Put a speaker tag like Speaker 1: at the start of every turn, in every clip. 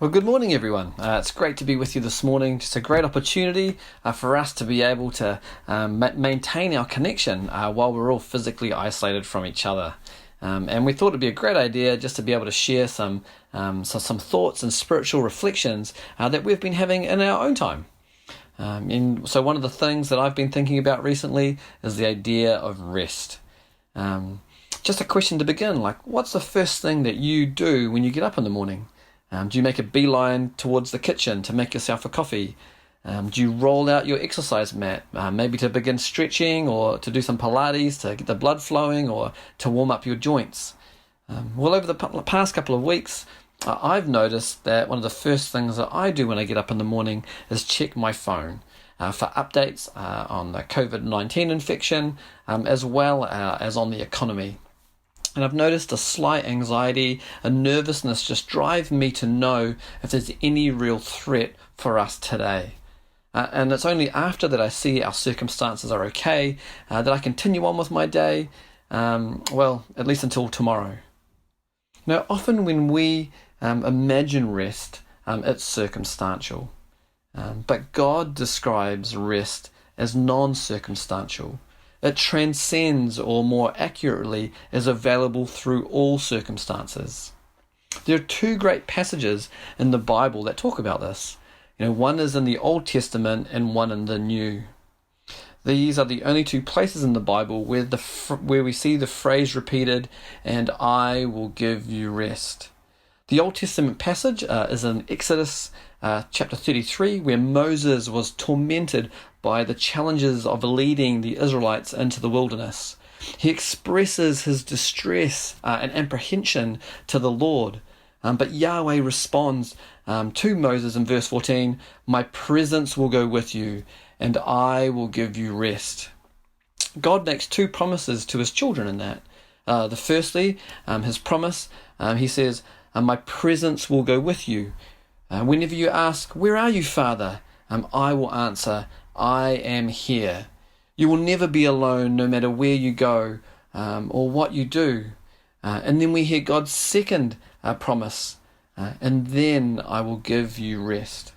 Speaker 1: Well, good morning, everyone. It's great to be with you this morning. Just a great opportunity for us to be able to maintain our connection while we're all physically isolated from each other. And we thought it'd be a great idea just to be able to share some thoughts and spiritual reflections that we've been having in our own time. And so one of the things that I've been thinking about recently is the idea of rest. Just a question to begin, like, what's the first thing that you do when you get up in the morning? Do you make a beeline towards the kitchen to make yourself a coffee? Do you roll out your exercise mat, maybe to begin stretching or to do some Pilates to get the blood flowing or to warm up your joints? Well, over the past couple of weeks, I've noticed that one of the first things that I do when I get up in the morning is check my phone for updates on the COVID-19 infection, as well as on the economy. And I've noticed a slight anxiety, a nervousness just drive me to know if there's any real threat for us today. And it's only after that I see our circumstances are okay that I continue on with my day, at least until tomorrow. Now, often when we imagine rest, it's circumstantial. But God describes rest as non-circumstantial. It transcends, or more accurately, is available through all circumstances. There are two great passages in the Bible that talk about this. One is in the Old Testament and one in the New. These are the only two places in the Bible where we see the phrase repeated, "and I will give you rest." The Old Testament passage is in Exodus chapter 33, where Moses was tormented by the challenges of leading the Israelites into the wilderness. He expresses his distress and apprehension to the Lord. But Yahweh responds to Moses in verse 14, "My presence will go with you, and I will give you rest." God makes two promises to his children in that. Firstly, his promise, he says, "My presence will go with you." Whenever you ask, "Where are you, Father?" I will answer, "I am here." You will never be alone no matter where you go or what you do. And then we hear God's second promise, "and then I will give you rest."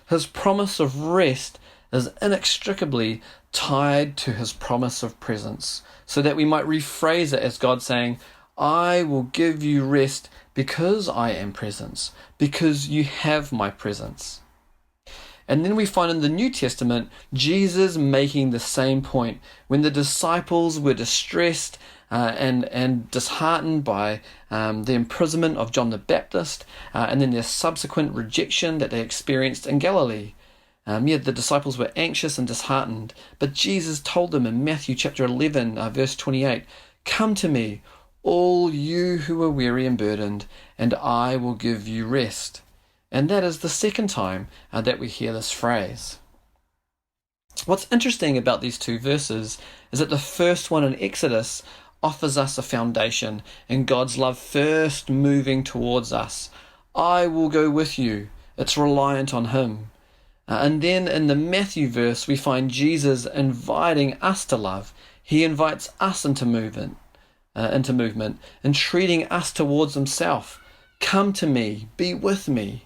Speaker 1: His promise of rest is inextricably tied to his promise of presence, so that we might rephrase it as God saying, "I will give you rest because I am presence, because you have my presence." And then we find in the New Testament, Jesus making the same point when the disciples were distressed and disheartened by the imprisonment of John the Baptist and then their subsequent rejection that they experienced in Galilee. The disciples were anxious and disheartened, but Jesus told them in Matthew chapter 11, verse 28, "Come to me, all you who are weary and burdened, and I will give you rest." And that is the second time that we hear this phrase. What's interesting about these two verses is that the first one in Exodus offers us a foundation in God's love first moving towards us. "I will go with you." It's reliant on him. And then in the Matthew verse, we find Jesus inviting us to love. He invites us into movement, and treating us towards himself. "Come to me, be with me."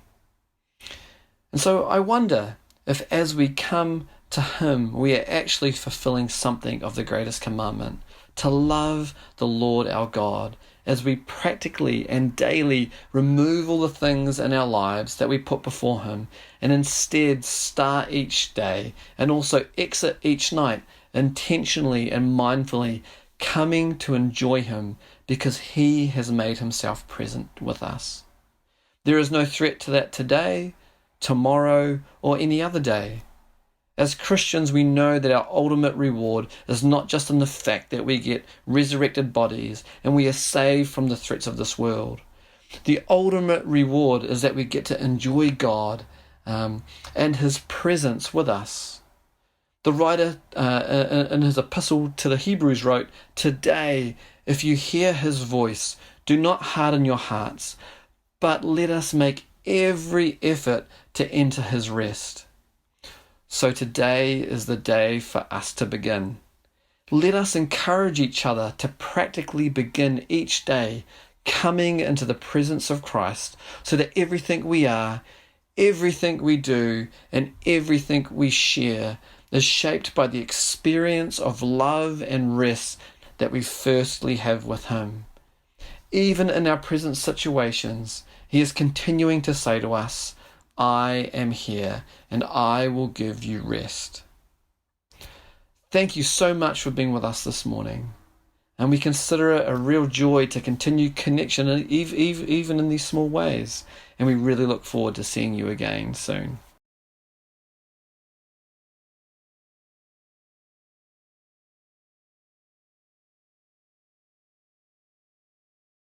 Speaker 1: And so I wonder if as we come to him, we are actually fulfilling something of the greatest commandment, to love the Lord our God, as we practically and daily remove all the things in our lives that we put before him, and instead start each day and also exit each night intentionally and mindfully coming to enjoy him because he has made himself present with us. There is no threat to that today, tomorrow, or any other day. As Christians, we know that our ultimate reward is not just in the fact that we get resurrected bodies and we are saved from the threats of this world. The ultimate reward is that we get to enjoy God and his presence with us. The writer in his epistle to the Hebrews wrote, "Today, if you hear his voice, do not harden your hearts, but let us make every effort to enter his rest." So today is the day for us to begin. Let us encourage each other to practically begin each day coming into the presence of Christ so that everything we are, everything we do, and everything we share is shaped by the experience of love and rest that we firstly have with Him. Even in our present situations, He is continuing to say to us, I am here and I will give you rest. Thank you so much for being with us this morning. And we consider it a real joy to continue connection even in these small ways. And we really look forward to seeing you again soon.